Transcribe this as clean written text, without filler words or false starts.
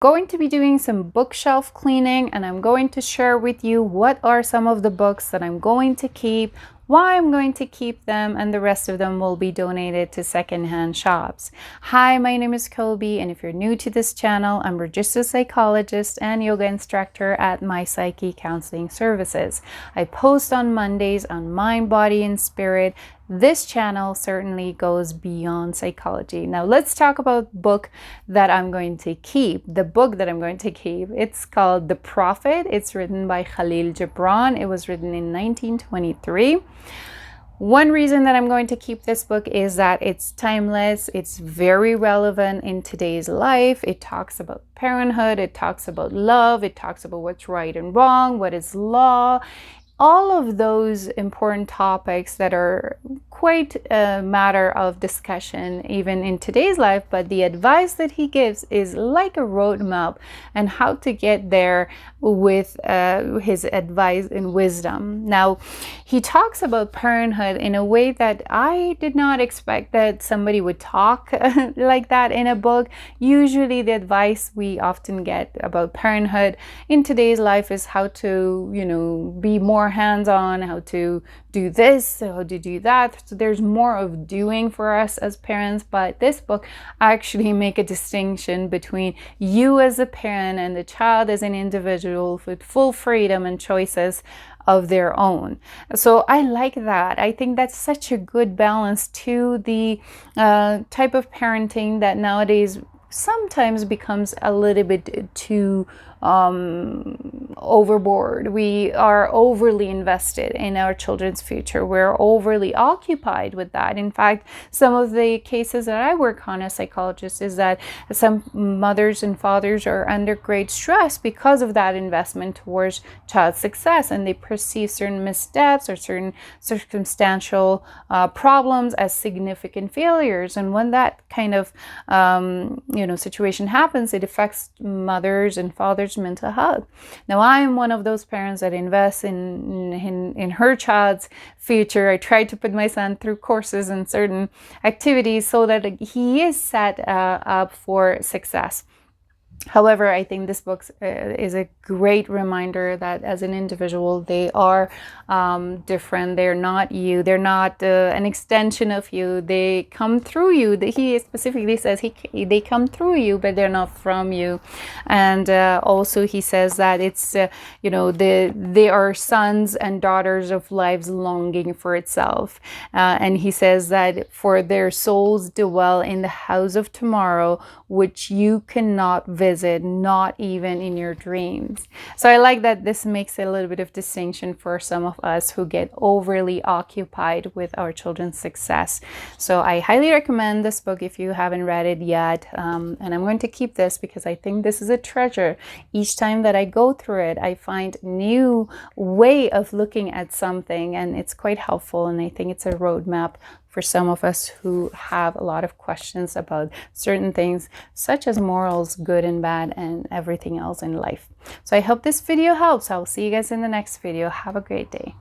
Going to be doing some bookshelf cleaning, and I'm going to share with you what are some of the books that I'm going to keep, why I'm going to keep them, and the rest of them will be donated to secondhand shops. Hi, my name is Khobi, and if you're new to this channel, I'm a registered psychologist and yoga instructor at My Psyche Counseling Services. I post on Mondays on mind, body, and spirit. This channel certainly goes beyond psychology. Now let's talk about the book that I'm going to keep. The book that I'm going to keep, it's called The Prophet. It's written by Khalil Gibran. It was written in 1923. One reason that I'm going to keep this book is that it's timeless. It's very relevant in today's life. It talks about parenthood. It talks about love. It talks about what's right and wrong, what is law. All of those important topics that are quite a matter of discussion even in today's life, but the advice that he gives is like a roadmap and how to get there with his advice and wisdom. Now, he talks about parenthood in a way that I did not expect that somebody would talk like that in a book. Usually the advice we often get about parenthood in today's life is how to, be more hands-on, how to do this, how to do that. So there's more of doing for us as parents, but this book actually make a distinction between you as a parent and the child as an individual with full freedom and choices of their own. So I like that. I think that's such a good balance to the type of parenting that nowadays sometimes becomes a little bit too overboard. We are overly invested in our children's future. We're overly occupied with that. In fact, some of the cases that I work on as psychologist is that some mothers and fathers are under great stress because of that investment towards child success, and they perceive certain missteps or certain circumstantial problems as significant failures. And when that kind of situation happens, it affects mothers and fathers' mental health. Now, I am one of those parents that invest in her child's future. I try to put my son through courses and certain activities so that he is set up for success. However, I think this book is a great reminder that as an individual, they are different. They're not you. They're not an extension of you. They come through you. He specifically says they come through you, but they're not from you. And also he says that it's, they are sons and daughters of life's longing for itself. And he says that for their souls dwell in the house of tomorrow, which you cannot visit, not even in your dreams. So I like that this makes a little bit of distinction for some of us who get overly occupied with our children's success. So I highly recommend this book if you haven't read it yet. And I'm going to keep this because I think this is a treasure. Each time that I go through it, I find new way of looking at something, and it's quite helpful. And I think it's a roadmap for some of us who have a lot of questions about certain things, such as morals, good and bad, and everything else in life. So I hope this video helps. I'll see you guys in the next video. Have a great day.